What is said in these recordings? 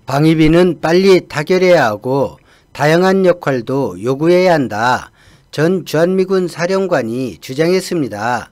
방위비는 빨리 타결해야 하고 다양한 역할도 요구해야 한다. 전 주한미군 사령관이 주장했습니다.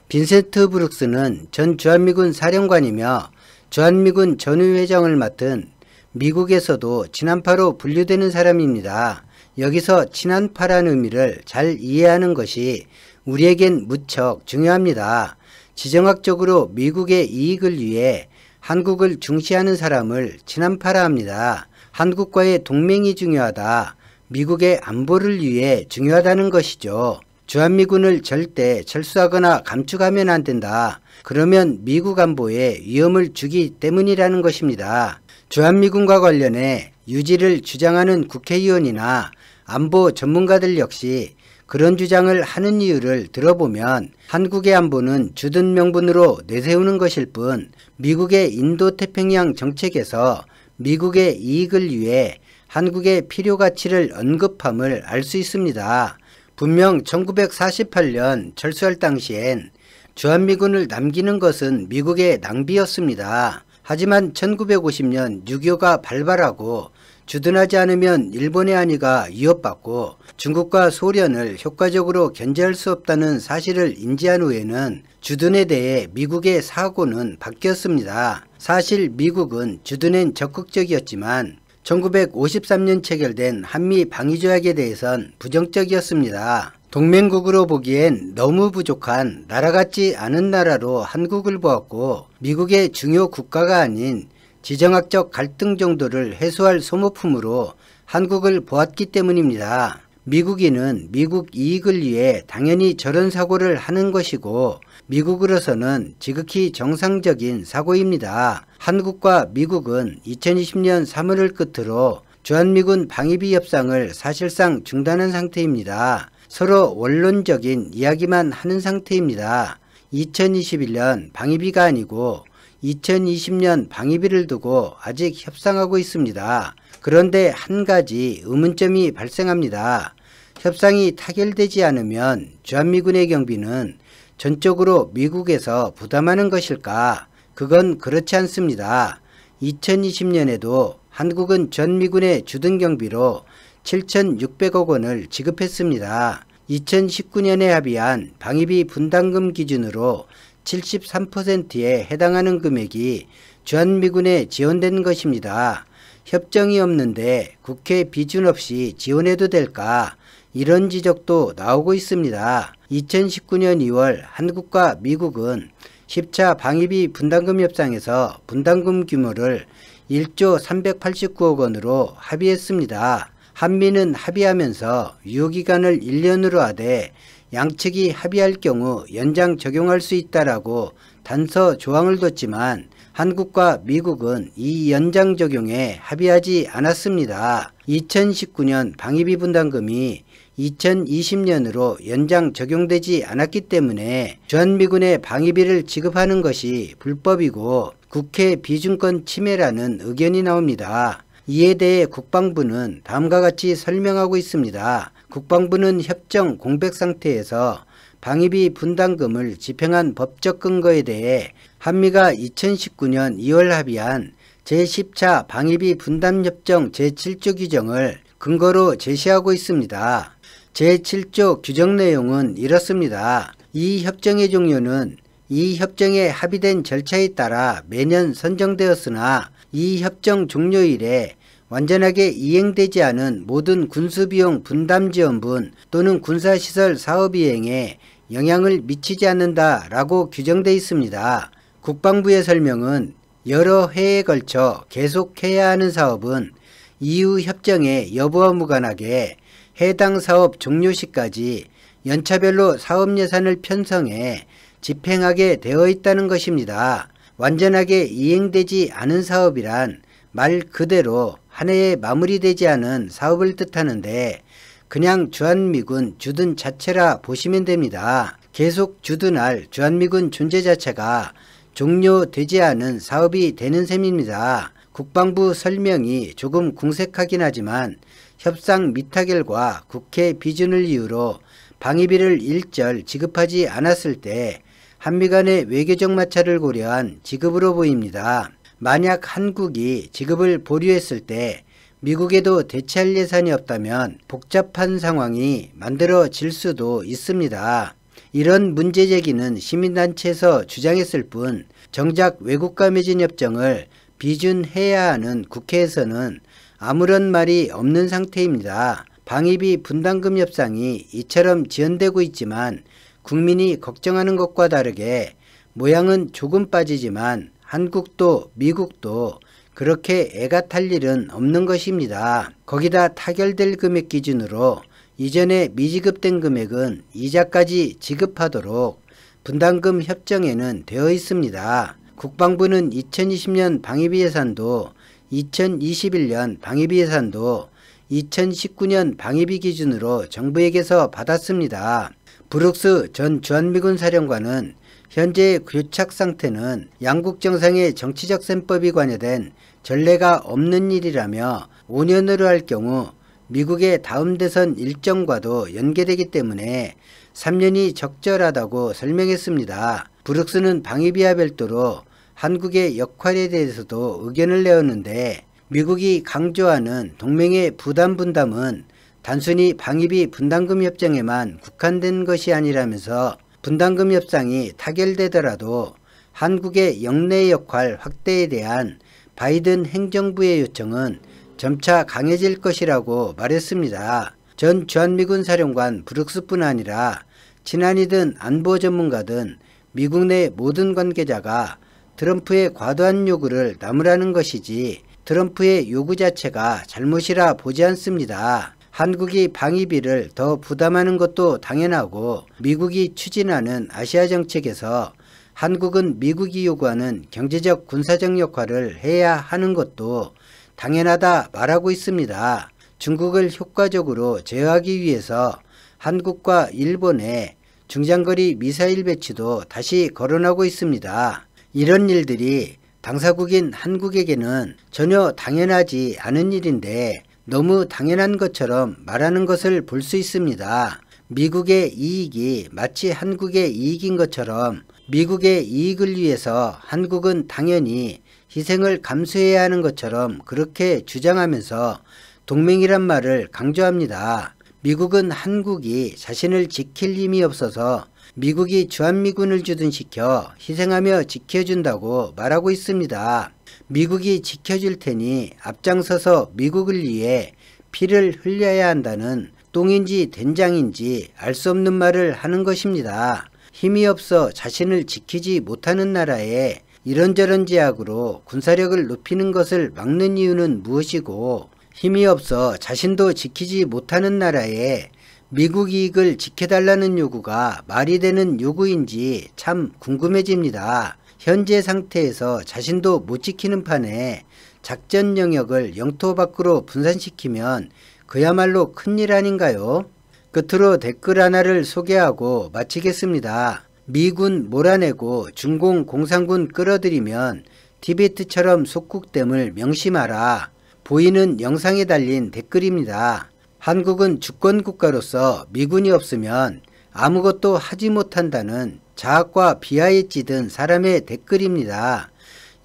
빈센트 브룩스는 전 주한미군 사령관이며 주한미군 전후회장을 맡은 미국에서도 친한파로 분류되는 사람입니다. 여기서 친한파라는 의미를 잘 이해하는 것이 우리에겐 무척 중요합니다. 지정학적으로 미국의 이익을 위해 한국을 중시하는 사람을 친한파라 합니다. 한국과의 동맹이 중요하다. 미국의 안보를 위해 중요하다는 것이죠. 주한미군을 절대 철수하거나 감축하면 안 된다. 그러면 미국 안보에 위험을 주기 때문이라는 것입니다. 주한미군과 관련해 유지를 주장하는 국회의원이나 안보 전문가들 역시 그런 주장을 하는 이유를 들어보면 한국의 안보는 주둔 명분으로 내세우는 것일 뿐 미국의 인도태평양 정책에서 미국의 이익을 위해 한국의 필요 가치를 언급함을 알 수 있습니다. 분명 1948년 철수할 당시엔 주한미군을 남기는 것은 미국의 낭비였습니다. 하지만 1950년 6.25가 발발하고 주둔하지 않으면 일본의 안위가 위협받고 중국과 소련을 효과적으로 견제할 수 없다는 사실을 인지한 후에는 주둔에 대해 미국의 사고는 바뀌었습니다. 사실 미국은 주둔엔 적극적이었지만 1953년 체결된 한미 방위조약에 대해선 부정적이었습니다. 동맹국으로 보기엔 너무 부족한 나라 같지 않은 나라로 한국을 보았고 미국의 중요 국가가 아닌 지정학적 갈등 정도를 해소할 소모품으로 한국을 보았기 때문입니다. 미국인은 미국 이익을 위해 당연히 저런 사고를 하는 것이고 미국으로서는 지극히 정상적인 사고입니다. 한국과 미국은 2020년 3월을 끝으로 주한미군 방위비 협상을 사실상 중단한 상태입니다. 서로 원론적인 이야기만 하는 상태입니다. 2021년 방위비가 아니고 2020년 방위비를 두고 아직 협상하고 있습니다. 그런데 한 가지 의문점이 발생합니다. 협상이 타결되지 않으면 주한미군의 경비는 전적으로 미국에서 부담하는 것일까? 그건 그렇지 않습니다. 2020년에도 한국은 주한미군의 주둔 경비로 7,600억 원을 지급했습니다. 2019년에 합의한 방위비 분담금 기준으로 73%에 해당하는 금액이 주한미군에 지원된 것입니다. 협정이 없는데 국회 비준 없이 지원해도 될까? 이런 지적도 나오고 있습니다. 2019년 2월 한국과 미국은 10차 방위비 분담금 협상에서 분담금 규모를 1조 389억 원으로 합의했습니다. 한미는 합의하면서 유효기간을 1년으로 하되 양측이 합의할 경우 연장 적용할 수 있다라고 단서 조항을 뒀지만 한국과 미국은 이 연장 적용에 합의하지 않았습니다. 2019년 방위비 분담금이 2020년으로 연장 적용되지 않았기 때문에 주한미군의 방위비를 지급하는 것이 불법이고 국회 비준권 침해라는 의견이 나옵니다. 이에 대해 국방부는 다음과 같이 설명하고 있습니다. 국방부는 협정 공백 상태에서 방위비 분담금을 집행한 법적 근거에 대해 한미가 2019년 2월 합의한 제10차 방위비 분담협정 제7조 규정을 근거로 제시하고 있습니다. 제7조 규정 내용은 이렇습니다. 이 협정의 종료는 이 협정에 합의된 절차에 따라 매년 선정되었으나 이 협정 종료일에 완전하게 이행되지 않은 모든 군수비용 분담지원분 또는 군사시설 사업 이행에 영향을 미치지 않는다라고 규정되어 있습니다. 국방부의 설명은 여러 해에 걸쳐 계속해야 하는 사업은 이후 협정의 여부와 무관하게 해당 사업 종료 시까지 연차별로 사업 예산을 편성해 집행하게 되어 있다는 것입니다. 완전하게 이행되지 않은 사업이란 말 그대로 한 해에 마무리되지 않은 사업을 뜻하는데 그냥 주한미군 주둔 자체라 보시면 됩니다. 계속 주둔할 주한미군 존재 자체가 종료되지 않은 사업이 되는 셈입니다. 국방부 설명이 조금 궁색하긴 하지만 협상 미타결과 국회 비준을 이유로 방위비를 일절 지급하지 않았을 때 한미 간의 외교적 마찰을 고려한 지급으로 보입니다. 만약 한국이 지급을 보류했을 때 미국에도 대체할 예산이 없다면 복잡한 상황이 만들어질 수도 있습니다. 이런 문제 제기는 시민단체에서 주장했을 뿐 정작 외국과 맺은 협정을 비준해야 하는 국회에서는 아무런 말이 없는 상태입니다. 방위비 분담금 협상이 이처럼 지연되고 있지만 국민이 걱정하는 것과 다르게 모양은 조금 빠지지만 한국도 미국도 그렇게 애가 탈 일은 없는 것입니다. 거기다 타결될 금액 기준으로 이전에 미지급된 금액은 이자까지 지급하도록 분담금 협정에는 되어 있습니다. 국방부는 2020년 방위비 예산도 2021년 방위비 예산도 2019년 방위비 기준으로 정부에게서 받았습니다. 브룩스 전 주한미군 사령관은 현재의 교착 상태는 양국 정상의 정치적 셈법이 관여된 전례가 없는 일이라며 5년으로 할 경우 미국의 다음 대선 일정과도 연계되기 때문에 3년이 적절하다고 설명했습니다. 브룩스는 방위비와 별도로 한국의 역할에 대해서도 의견을 내었는데 미국이 강조하는 동맹의 부담 분담은 단순히 방위비 분담금 협정에만 국한된 것이 아니라면서 분담금 협상이 타결되더라도 한국의 영내 역할 확대에 대한 바이든 행정부의 요청은 점차 강해질 것이라고 말했습니다. 전 주한미군 사령관 브룩스뿐 아니라 친한이든 안보 전문가든 미국 내 모든 관계자가 트럼프의 과도한 요구를 나무라는 것이지 트럼프의 요구 자체가 잘못이라 보지 않습니다. 한국이 방위비를 더 부담하는 것도 당연하고 미국이 추진하는 아시아 정책에서 한국은 미국이 요구하는 경제적 군사적 역할을 해야 하는 것도 당연하다 말하고 있습니다. 중국을 효과적으로 제어하기 위해서 한국과 일본의 중장거리 미사일 배치도 다시 거론하고 있습니다. 이런 일들이 당사국인 한국에게는 전혀 당연하지 않은 일인데 너무 당연한 것처럼 말하는 것을 볼 수 있습니다. 미국의 이익이 마치 한국의 이익인 것처럼 미국의 이익을 위해서 한국은 당연히 희생을 감수해야 하는 것처럼 그렇게 주장하면서 동맹이란 말을 강조합니다. 미국은 한국이 자신을 지킬 힘이 없어서 미국이 주한미군을 주둔시켜 희생하며 지켜준다고 말하고 있습니다. 미국이 지켜줄 테니 앞장서서 미국을 위해 피를 흘려야 한다는 똥인지 된장인지 알 수 없는 말을 하는 것입니다. 힘이 없어 자신을 지키지 못하는 나라에 이런저런 제약으로 군사력을 높이는 것을 막는 이유는 무엇이고 힘이 없어 자신도 지키지 못하는 나라에 미국 이익을 지켜달라는 요구가 말이 되는 요구인지 참 궁금해집니다. 현재 상태에서 자신도 못 지키는 판에 작전 영역을 영토 밖으로 분산시키면 그야말로 큰일 아닌가요? 끝으로 댓글 하나를 소개하고 마치겠습니다. 미군 몰아내고 중공 공산군 끌어들이면 티베트처럼 속국됨을 명심하라. 보이는 영상에 달린 댓글입니다. 한국은 주권국가로서 미군이 없으면 아무것도 하지 못한다는 자학과 비하에 찌든 사람의 댓글입니다.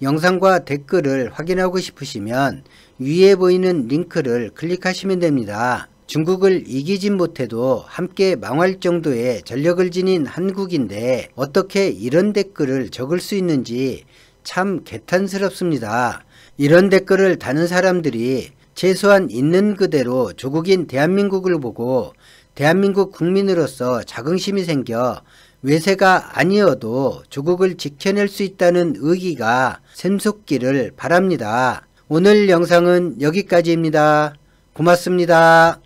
영상과 댓글을 확인하고 싶으시면 위에 보이는 링크를 클릭하시면 됩니다. 중국을 이기진 못해도 함께 망할 정도의 전력을 지닌 한국인데 어떻게 이런 댓글을 적을 수 있는지 참 개탄스럽습니다. 이런 댓글을 다는 사람들이 최소한 있는 그대로 조국인 대한민국을 보고 대한민국 국민으로서 자긍심이 생겨 외세가 아니어도 조국을 지켜낼 수 있다는 의기가 샘솟기를 바랍니다. 오늘 영상은 여기까지입니다. 고맙습니다.